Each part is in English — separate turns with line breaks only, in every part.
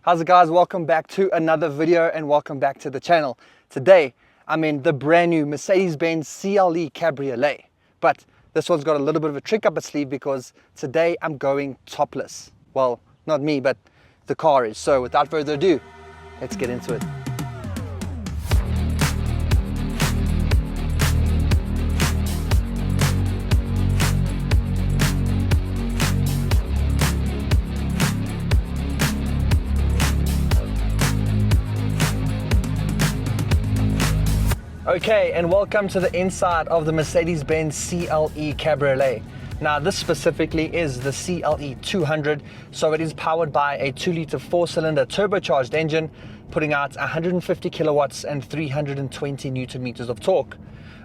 How's it, guys? Welcome back to another video and welcome back to the channel. Today I'm in the brand new Mercedes-Benz CLE Cabriolet, but this one's got a little bit of a trick up its sleeve because today I'm going topless. Well, not me, but the car is. So without further ado, let's get into it. Okay, and welcome to the inside of the Mercedes-Benz CLE Cabriolet. Now this specifically is the CLE200, so it is powered by a 2-litre 4-cylinder turbocharged engine, putting out 150 kilowatts and 320 newton meters of torque,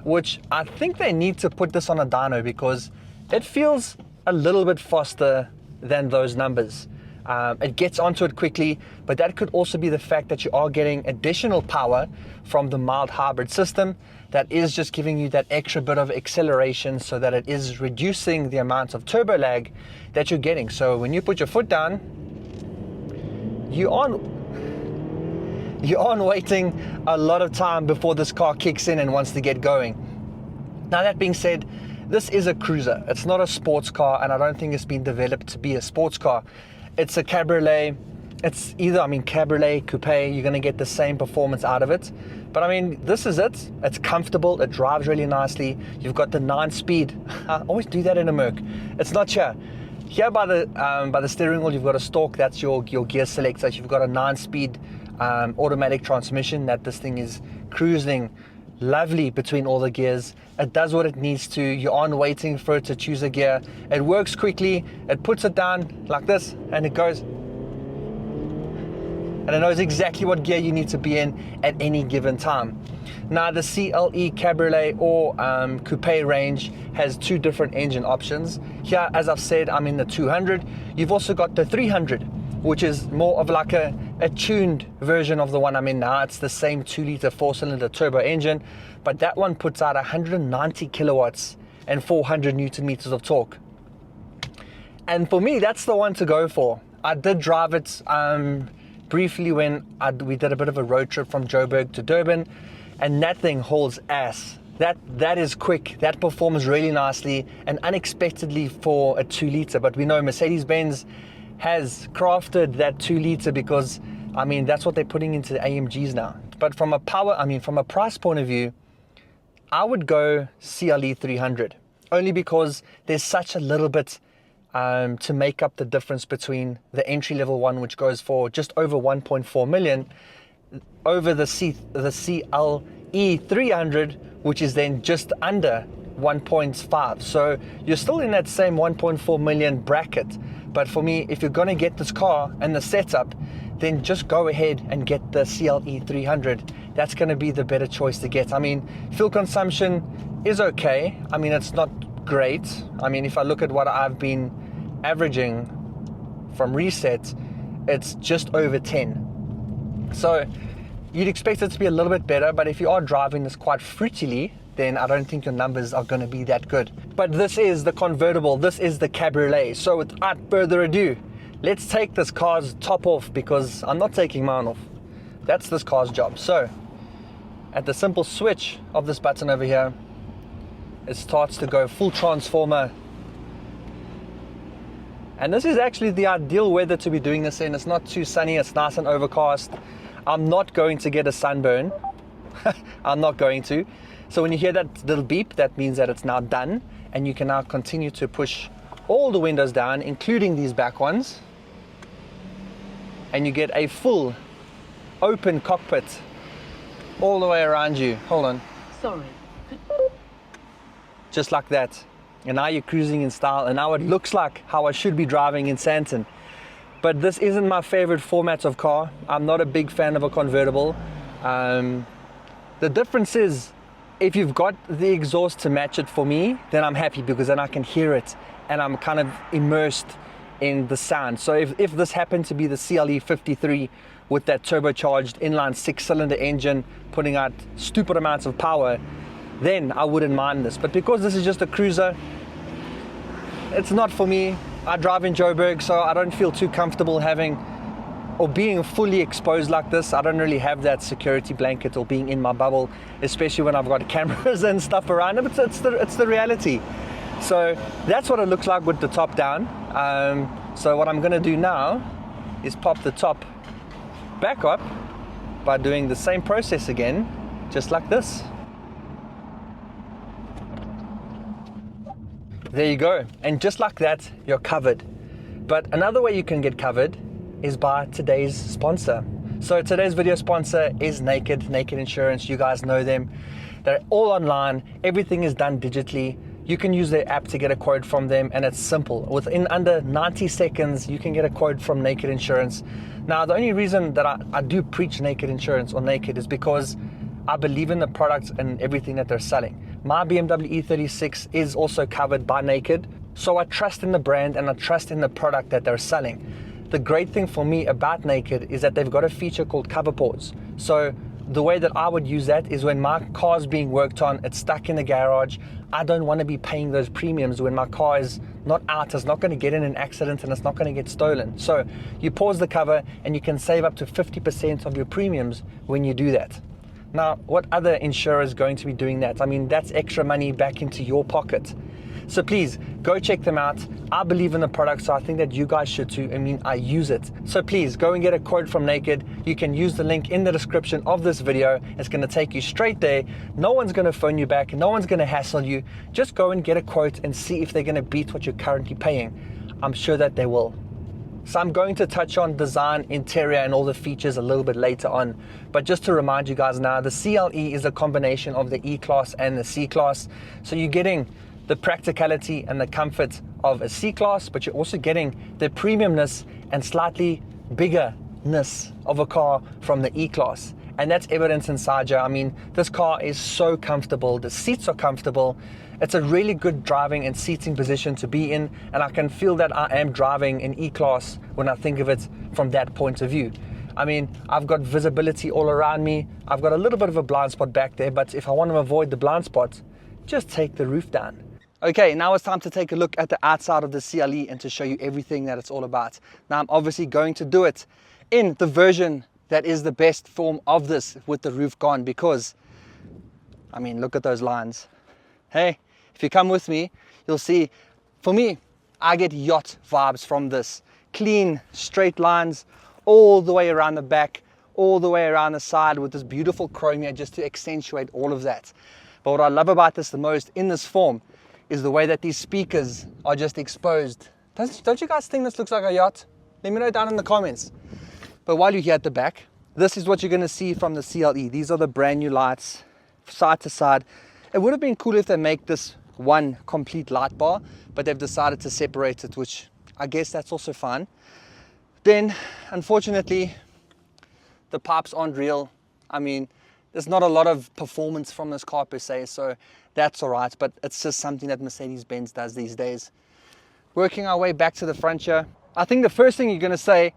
which I think they need to put this on a dyno because it feels a little bit faster than those numbers. It gets onto it quickly, but that could also be the fact that you are getting additional power from the mild hybrid system that is just giving you that extra bit of acceleration so that it is reducing the amount of turbo lag that you're getting. So when you put your foot down, you aren't waiting a lot of time before this car kicks in and wants to get going. Now that being said, this is a cruiser. It's not a sports car, and I don't think it's been developed to be a sports car. It's a cabriolet. It's either, cabriolet, coupe, you're gonna get the same performance out of it. But this is it. It's comfortable, it drives really nicely. You've got the 9-speed. I always do that in a Merc. It's not here. Here by the steering wheel, you've got a stalk, that's your gear selector. You've got a 9-speed automatic transmission that this thing is cruising lovely between all the gears. It does what it needs to. You aren't waiting for it to choose a gear. It works quickly. It puts it down like this and it goes. And it knows exactly what gear you need to be in at any given time. Now the CLE Cabriolet or coupe range has two different engine options. Here, as I've said, I'm in the 200. You've also got the 300, which is more of like a tuned version of the one I'm in now. It's the same 2-litre 4-cylinder turbo engine, but that one puts out 190 kilowatts and 400 newton meters of torque. And for me, that's the one to go for. I did drive it briefly when we did a bit of a road trip from Joburg to Durban, and that thing hauls ass. That is quick, that performs really nicely and unexpectedly for a 2-litre, but we know Mercedes-Benz has crafted that 2-litre because that's what they're putting into the AMGs now. But from a from a price point of view, I would go CLE 300, only because there's such a little bit to make up the difference between the entry-level one, which goes for just over 1.4 million, over the CLE 300, which is then just under 1.5. So you're still in that same 1.4 million bracket. But for me, if you're gonna get this car and the setup, then just go ahead and get the CLE 300. That's gonna be the better choice to get. Fuel consumption is okay. It's not great. If I look at what I've been averaging from reset, it's just over 10. So you'd expect it to be a little bit better, but if you are driving this quite fruitily, then I don't think your numbers are going to be that good. But this is the convertible, this is the cabriolet. So without further ado, let's take this car's top off, because I'm not taking mine off. That's this car's job. So at the simple switch of this button over here, it starts to go full transformer. And this is actually the ideal weather to be doing this in. It's not too sunny, it's nice and overcast. I'm not going to get a sunburn. I'm not going to. So when you hear that little beep, that means that it's now done, and you can now continue to push all the windows down, including these back ones, and you get a full open cockpit all the way around you. Hold on.
Sorry.
Just like that. And now you're cruising in style, and now it looks like how I should be driving in Sandton. But this isn't my favorite format of car. I'm not a big fan of a convertible. The difference is, if you've got the exhaust to match it for me, then I'm happy, because then I can hear it and I'm kind of immersed in the sound. So if this happened to be the CLE 53 with that turbocharged inline 6-cylinder engine putting out stupid amounts of power, then I wouldn't mind this. But because this is just a cruiser, it's not for me. I drive in Joburg, so I don't feel too comfortable having or being fully exposed like this. I don't really have that security blanket or being in my bubble, especially when I've got cameras and stuff around it. But it's the reality. So that's what it looks like with the top down. So what I'm going to do now is pop the top back up by doing the same process again, just like this. There you go, and just like that, you're covered. But another way you can get covered is by today's sponsor. So today's video sponsor is Naked Insurance. You guys know them. They're all online. Everything is done digitally. You can use their app to get a quote from them, and it's simple. Within under 90 seconds, you can get a quote from Naked Insurance. Now, the only reason that I do preach Naked Insurance or Naked is because I believe in the products and everything that they're selling. My BMW E36 is also covered by Naked, so I trust in the brand and I trust in the product that they're selling. The great thing for me about Naked is that they've got a feature called cover boards. So the way that I would use that is when my car's being worked on, it's stuck in the garage, I don't want to be paying those premiums when my car is not out, it's not going to get in an accident and it's not going to get stolen. So you pause the cover and you can save up to 50% of your premiums when you do that. Now, what other insurer is going to be doing that? I mean, that's extra money back into your pocket. So please, go check them out. I believe in the product, so I think that you guys should too. I mean, I use it. So please, go and get a quote from Naked. You can use the link in the description of this video. It's gonna take you straight there. No one's gonna phone you back. No one's gonna hassle you. Just go and get a quote and see if they're gonna beat what you're currently paying. I'm sure that they will. So I'm going to touch on design, interior, and all the features a little bit later on. But just to remind you guys now, the CLE is a combination of the E-Class and the C-Class. So you're getting the practicality and the comfort of a C-Class, but you're also getting the premiumness and slightly biggerness of a car from the E-Class. And that's evidence inside here. I mean, this car is so comfortable. The seats are comfortable. It's a really good driving and seating position to be in, and I can feel that I am driving an E-Class when I think of it from that point of view. I mean, I've got visibility all around me. I've got a little bit of a blind spot back there, but if I want to avoid the blind spot, just take the roof down. Okay, now it's time to take a look at the outside of the CLE and to show you everything that it's all about. Now, I'm obviously going to do it in the version that is the best form of this with the roof gone, because, I mean, look at those lines. Hey, if you come with me, you'll see, for me, I get yacht vibes from this. Clean, straight lines all the way around the back, all the way around the side with this beautiful chrome here just to accentuate all of that. But what I love about this the most in this form is the way that these speakers are just exposed. Don't you guys think this looks like a yacht? Let me know down in the comments. But while you're here at the back, this is what you're going to see from the CLE. These are the brand new lights, side to side. It would have been cool if they make this one complete light bar, but they've decided to separate it, which I guess that's also fine. Then, unfortunately, the pipes aren't real. I mean, there's not a lot of performance from this car per se, so that's all right, but it's just something that Mercedes-Benz does these days. Working our way back to the front here, I think the first thing you're going to say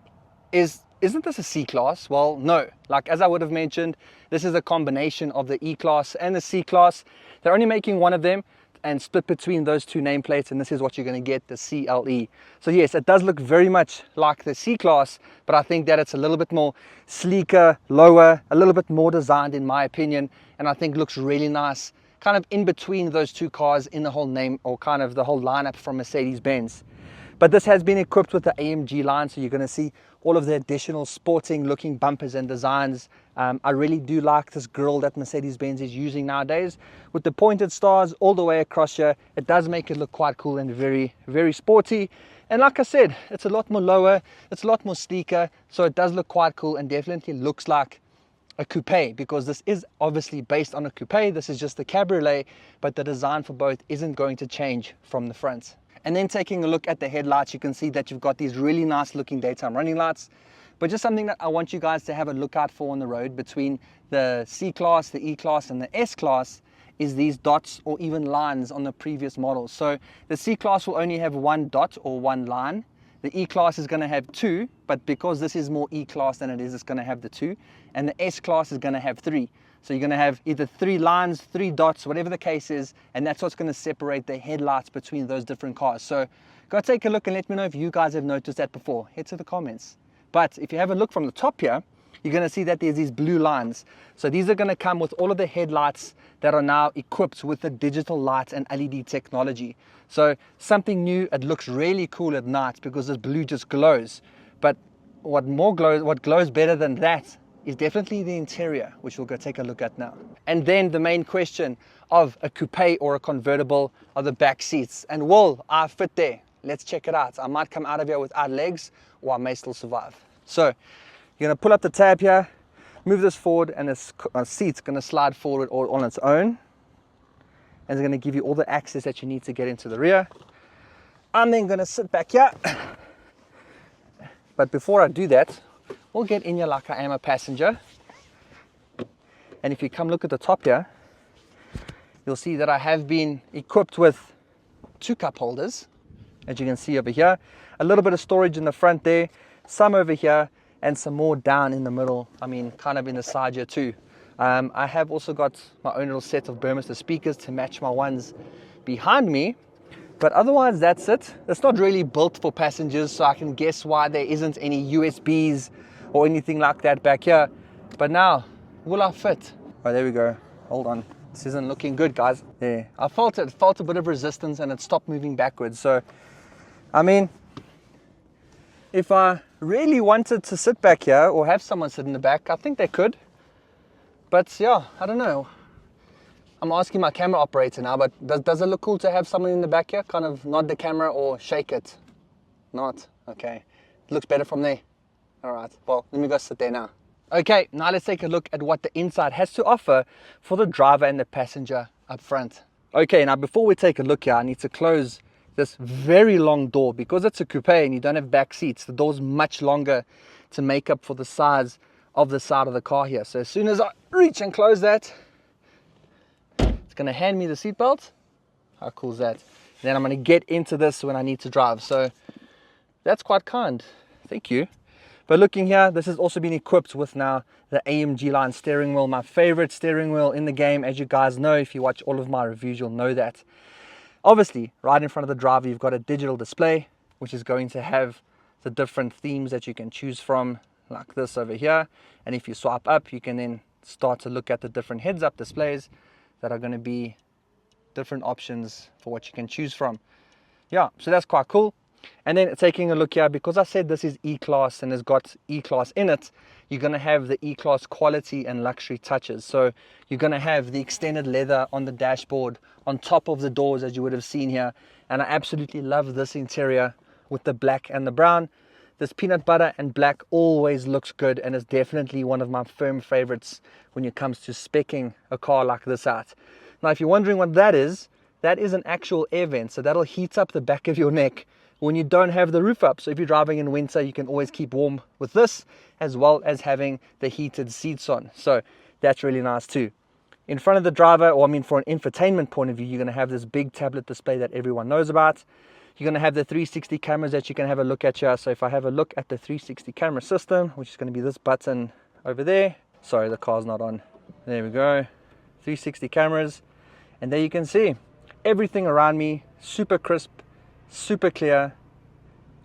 is, isn't this a C-Class? Well, no. Like, as I would have mentioned, this is a combination of the E-Class and the C-Class. They're only making one of them and split between those two nameplates, and this is what you're going to get, the CLE. So yes, it does look very much like the C-Class, but I think that it's a little bit more sleeker, lower, a little bit more designed in my opinion, and I think looks really nice, kind of in between those two cars in the whole name, or kind of the whole lineup from Mercedes-Benz. But this has been equipped with the AMG line, so you're going to see all of the additional sporting looking bumpers and designs. I really do like this grille that Mercedes-Benz is using nowadays with the pointed stars all the way across here. It does make it look quite cool and very, very sporty. And like I said, it's a lot more lower, it's a lot more sleeker, so it does look quite cool and definitely looks like a coupe, because this is obviously based on a coupe. This is just the cabriolet, but the design for both isn't going to change from the front. And then taking a look at the headlights, you can see that you've got these really nice looking daytime running lights. But just something that I want you guys to have a look out for on the road between the C-Class, the E-Class and the S-Class is these dots or even lines on the previous models. So the C-Class will only have one dot or one line. The E-Class is going to have two, but because this is more E-Class than it is, it's going to have the two. And the S-Class is going to have three. So you're going to have either three lines, three dots, whatever the case is, and that's what's going to separate the headlights between those different cars. So go take a look and let me know if you guys have noticed that before. Head to the comments. But if you have a look from the top here, you're going to see that there's these blue lines. So these are going to come with all of the headlights that are now equipped with the digital light and LED technology. So something new. It looks really cool at night because this blue just glows. But what glows better than that is definitely the interior, which we'll go take a look at now. And then the main question of a coupe or a convertible are the back seats. And will I fit there? Let's check it out. I might come out of here without legs, or I may still survive. So you're going to pull up the tab here, move this forward, and this seat's going to slide forward all on its own. And it's going to give you all the access that you need to get into the rear. I'm then going to sit back here. But before I do that, we'll get in here like I am a passenger. And if you come look at the top here, you'll see that I have been equipped with 2 cup holders, as you can see over here. A little bit of storage in the front there, some over here, and some more down in the middle. I mean, kind of in the side here too. I have also got my own little set of Burmester speakers to match my ones behind me. But otherwise, that's it. It's not really built for passengers, so I can guess why there isn't any USBs or anything like that back here. But now, will I fit? Oh, there we go. Hold on. This isn't looking good, guys. There. I felt a bit of resistance and it stopped moving backwards. So, I mean, if I really wanted to sit back here or have someone sit in the back, I think they could. But yeah, I don't know. I'm asking my camera operator now, but does it look cool to have someone in the back here? Kind of nod the camera or shake it? Not? Okay. It looks better from there. All right. Well, let me go sit there now. Okay, now let's take a look at what the inside has to offer for the driver and the passenger up front. Okay, now before we take a look here, I need to close this very long door. Because it's a coupe and you don't have back seats, the door's much longer to make up for the size of the side of the car here. So as soon as I reach and close that, it's going to hand me the seatbelt. How cool is that? Then I'm going to get into this when I need to drive. So that's quite kind. Thank you. But looking here, this has also been equipped with now the AMG line steering wheel, my favorite steering wheel in the game. As you guys know, if you watch all of my reviews, you'll know that. Obviously, right in front of the driver, you've got a digital display, which is going to have the different themes that you can choose from, like this over here. And if you swipe up, you can then start to look at the different heads-up displays that are going to be different options for what you can choose from. Yeah, so that's quite cool. And then taking a look here, because I said this is E-Class and has got E-Class in it, you're going to have the E-Class quality and luxury touches. So you're going to have the extended leather on the dashboard, on top of the doors, as you would have seen here. And I absolutely love this interior with the black and the brown. This peanut butter and black always looks good and is definitely one of my firm favorites when it comes to speccing a car like this out. Now, if you're wondering what that is an actual air vent. So that'll heat up the back of your neck when you don't have the roof up. So if you're driving in winter, you can always keep warm with this, as well as having the heated seats on. So that's really nice too. In front of the driver, or I mean for an infotainment point of view, you're going to have this big tablet display that everyone knows about. You're going to have the 360 cameras that you can have a look at here. So if I have a look at the 360 camera system, which is going to be this button over there. Sorry, the car's not on. There we go. 360 cameras. And there you can see everything around me, super crisp, super clear.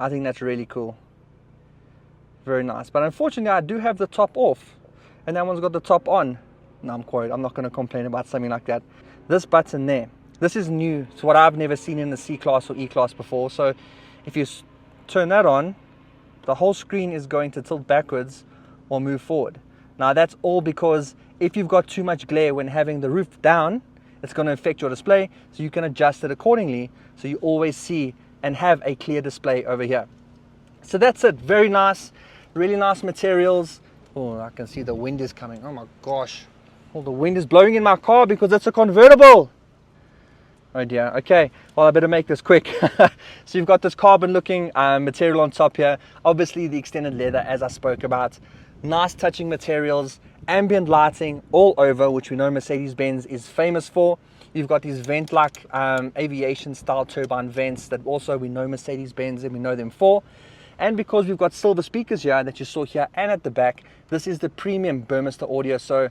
I think that's really cool. Very nice. But unfortunately, I do have the top off, and that one's got the top on. No, I'm quite. I'm not going to complain about something like that. This button there, this is new. It's what I've never seen in the C-Class or E-Class before. So if you turn that on, the whole screen is going to tilt backwards or move forward. Now that's all because if you've got too much glare when having the roof down, it's going to affect your display, so you can adjust it accordingly so you always see and have a clear display over here. So that's it. Very nice, really nice materials. Oh, I can see the wind is coming. Oh my gosh. Oh, the wind is blowing in my car because it's a convertible. Oh dear. Okay, well, I better make this quick. So you've got this carbon looking material on top here. Obviously the extended leather, as I spoke about. Nice touching materials, ambient lighting all over, which we know Mercedes-Benz is famous for. You've got these vent-like aviation style turbine vents that also we know Mercedes-Benz and we know them for. And because we've got silver speakers here that you saw here and at the back, this is the premium Burmester audio. So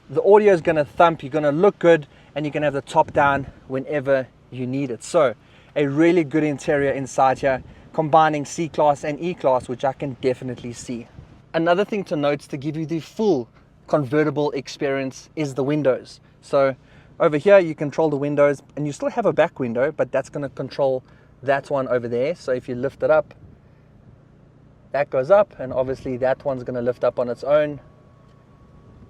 the audio is going to thump, you're going to look good, and you can have the top down whenever you need it. So a really good interior inside here. combining C-Class and E-Class, which I can definitely see. Another thing to note to give you the full convertible experience is the windows. So over here you control the windows, and you still have a back window, but that's going to control that one over there. So if you lift it up, that goes up, and obviously that one's going to lift up on its own.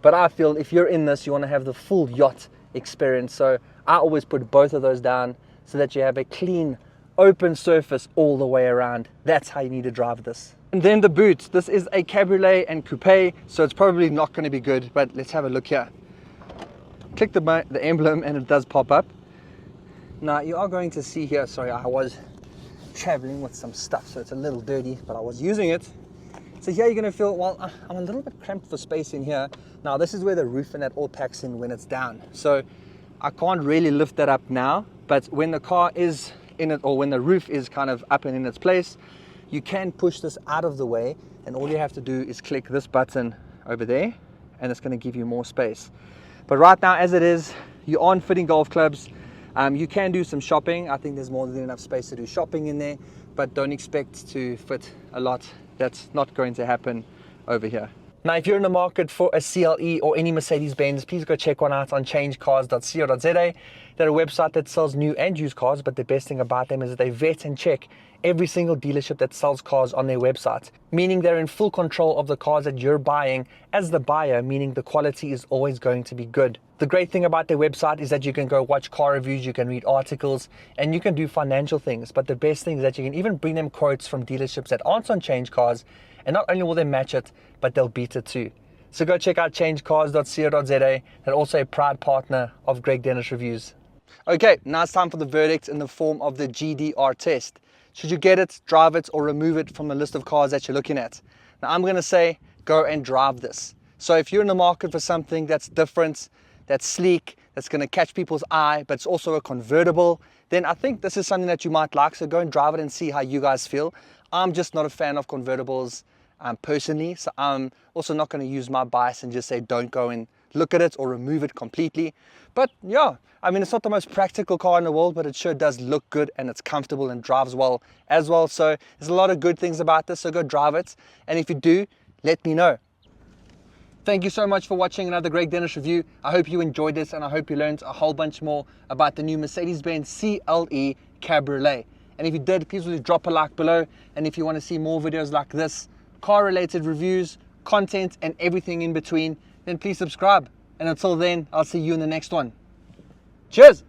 But I feel if you're in this, you want to have the full yacht experience. So I always put both of those down so that you have a clean, open surface all the way around. That's how you need to drive this. And then the boot. This is a cabriolet and coupe, so it's probably not going to be good, but let's have a look here. Click the emblem and it does pop up. Now you are going to see here, sorry, I was traveling with some stuff, so it's a little dirty, but I was using it. So here you're going to feel, well, I'm a little bit cramped for space in here. Now this is where the roof and that all packs in when it's down. So I can't really lift that up now, but when the car is in it, or when the roof is kind of up and in its place, you can push this out of the way, and all you have to do is click this button over there, and it's going to give you more space. But right now, as it is, you aren't fitting golf clubs. You can do some shopping. I think there's more than enough space to do shopping in there, but don't expect to fit a lot. That's not going to happen over here. Now, if you're in the market for a CLE or any Mercedes-Benz, please go check one out on changecars.co.za. They're a website that sells new and used cars, but the best thing about them is that they vet and check every single dealership that sells cars on their website, meaning they're in full control of the cars that you're buying as the buyer, meaning the quality is always going to be good. The great thing about their website is that you can go watch car reviews, you can read articles, and you can do financial things. But the best thing is that you can even bring them quotes from dealerships that aren't on Change Cars, and not only will they match it, but they'll beat it too. So go check out changecars.co.za. They're also a proud partner of Greg Dennis Reviews. Okay, now it's time for the verdict in the form of the GDR test. Should you get it, drive it, or remove it from the list of cars that you're looking at? Now I'm going to say go and drive this. So if you're in the market for something that's different, that's sleek, that's going to catch people's eye, but it's also a convertible, then I think this is something that you might like. So go and drive it and see how you guys feel. I'm just not a fan of convertibles personally, so I'm also not going to use my bias and just say don't go and look at it or remove it completely. But yeah, I mean, it's not the most practical car in the world, but it sure does look good and it's comfortable and drives well as well. So there's a lot of good things about this, so go drive it. And if you do, let me know. Thank you so much for watching another Greg Dennis review. I hope you enjoyed this, and I hope you learned a whole bunch more about the new Mercedes-Benz CLE Cabriolet. And if you did, please drop a like below. And if you want to see more videos like this, car-related reviews, content, and everything in between, then please subscribe. And until then, I'll see you in the next one. Cheers!